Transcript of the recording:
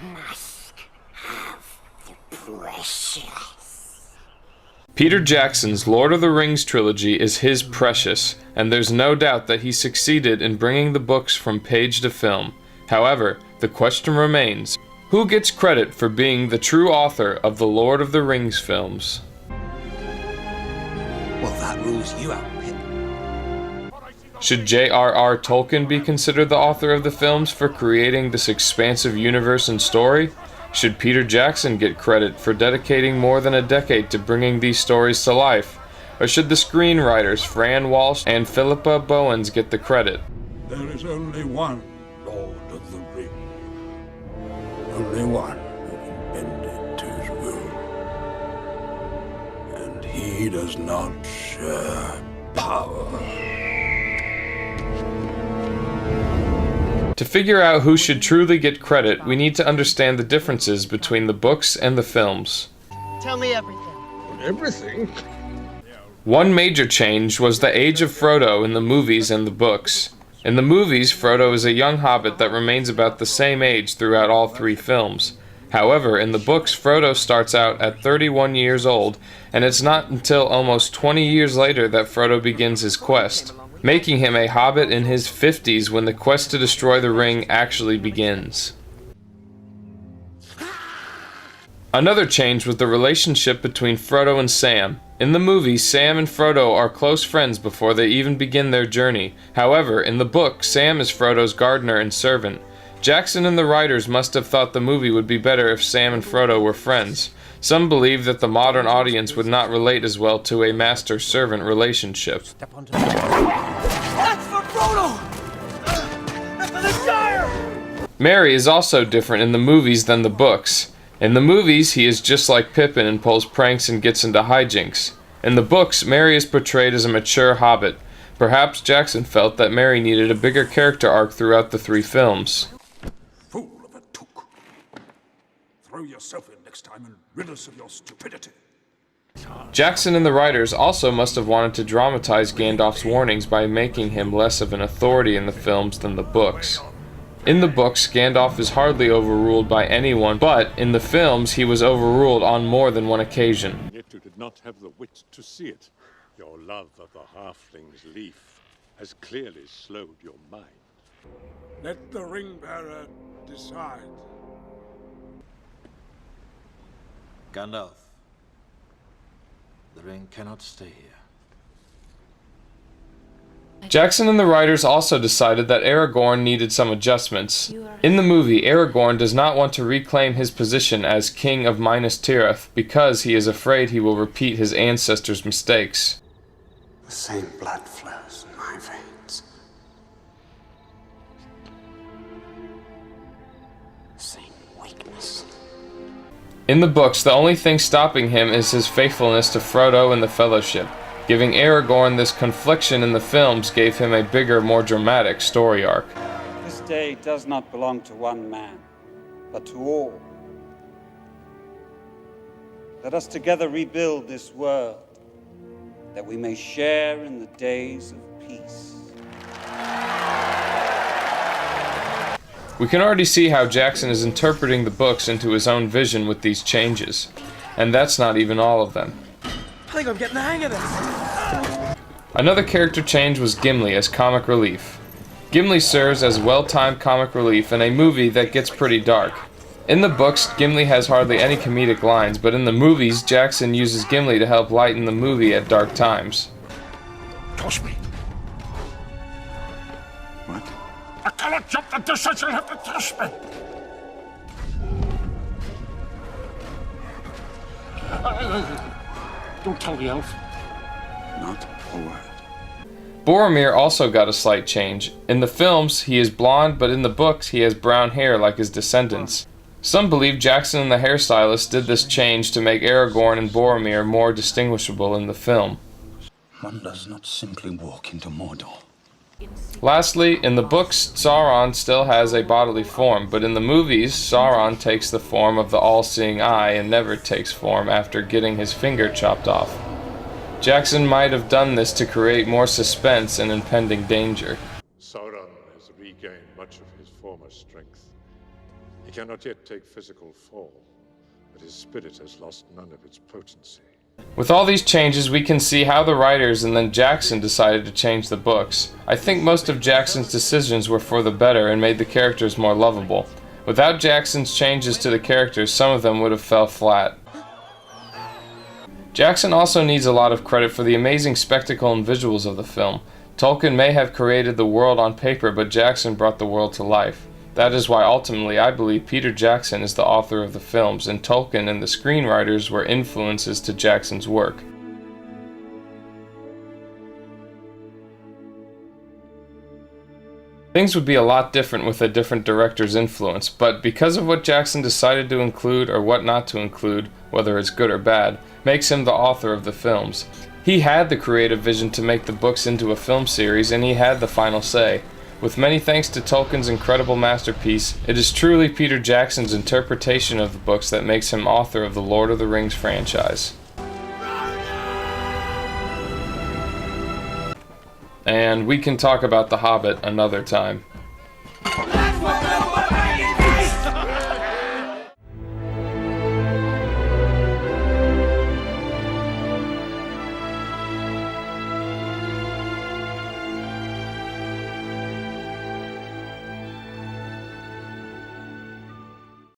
must have the precious. Peter Jackson's Lord of the Rings trilogy is his precious, and there's no doubt that he succeeded in bringing the books from page to film. However, the question remains, who gets credit for being the true author of the Lord of the Rings films? Well, that rules you out, Pip. Should JRR Tolkien be considered the author of the films for creating this expansive universe and story? Should Peter Jackson get credit for dedicating more than a decade to bringing these stories to life? Or should the screenwriters Fran Walsh and Philippa Bowens get the credit? There is only one Lord of the Ring. Only one who can bend it to his will. And he does not share power. To figure out who should truly get credit, we need to understand the differences between the books and the films. Tell me everything. Everything? One major change was the age of Frodo in the movies and the books. In the movies, Frodo is a young hobbit that remains about the same age throughout all three films. However, in the books, Frodo starts out at 31 years old, and it's not until almost 20 years later that Frodo begins his quest, making him a hobbit in his 50s when the quest to destroy the ring actually begins. Another change was the relationship between Frodo and Sam. In the movie, Sam and Frodo are close friends before they even begin their journey. However, in the book, Sam is Frodo's gardener and servant. Jackson and the writers must have thought the movie would be better if Sam and Frodo were friends. Some believe that the modern audience would not relate as well to a master-servant relationship. That's for Frodo! That's for the Shire! Merry is also different in the movies than the books. In the movies, he is just like Pippin and pulls pranks and gets into hijinks. In the books, Merry is portrayed as a mature hobbit. Perhaps Jackson felt that Merry needed a bigger character arc throughout the three films. Fool of a took. Throw yourself in next time and rid us of your stupidity. Jackson and the writers also must have wanted to dramatize Gandalf's warnings by making him less of an authority in the films than the books. In the books, Gandalf is hardly overruled by anyone, but in the films he was overruled on more than one occasion. Yet you did not have the wit to see it. Your love of the halfling's leaf has clearly slowed your mind. Let the ring-bearer decide. Gandalf, the ring cannot stay here. Jackson and the writers also decided that Aragorn needed some adjustments. In the movie, Aragorn does not want to reclaim his position as King of Minas Tirith because he is afraid he will repeat his ancestors' mistakes. The same blood flows in my veins. Same weakness. In the books, the only thing stopping him is his faithfulness to Frodo and the Fellowship. Giving Aragorn this confliction in the films gave him a bigger, more dramatic story arc. This day does not belong to one man, but to all. Let us together rebuild this world, that we may share in the days of peace. We can already see how Jackson is interpreting the books into his own vision with these changes. And that's not even all of them. I think I'm getting the hang of this. Another character change was Gimli as comic relief. Gimli serves as well-timed comic relief in a movie that gets pretty dark. In the books, Gimli has hardly any comedic lines, but in the movies, Jackson uses Gimli to help lighten the movie at dark times. Toss me. What? I cannot jump the distance, you'll have to toss me. Don't tell the elf. Not a word. Boromir also got a slight change. In the films, he is blonde, but in the books, he has brown hair like his descendants. Some believe Jackson and the hairstylist did this change to make Aragorn and Boromir more distinguishable in the film. One does not simply walk into Mordor. Lastly, in the books, Sauron still has a bodily form, but in the movies, Sauron takes the form of the all-seeing eye and never takes form after getting his finger chopped off. Jackson might have done this to create more suspense and impending danger. Sauron has regained much of his former strength. He cannot yet take physical form, but his spirit has lost none of its potency. With all these changes, we can see how the writers and then Jackson decided to change the books. I think most of Jackson's decisions were for the better and made the characters more lovable. Without Jackson's changes to the characters, some of them would have fell flat. Jackson also needs a lot of credit for the amazing spectacle and visuals of the film. Tolkien may have created the world on paper, but Jackson brought the world to life. That is why ultimately I believe Peter Jackson is the author of the films, and Tolkien and the screenwriters were influences to Jackson's work. Things would be a lot different with a different director's influence, but because of what Jackson decided to include or what not to include, whether it's good or bad, makes him the author of the films. He had the creative vision to make the books into a film series, and he had the final say. With many thanks to Tolkien's incredible masterpiece, it is truly Peter Jackson's interpretation of the books that makes him author of the Lord of the Rings franchise. And we can talk about The Hobbit another time.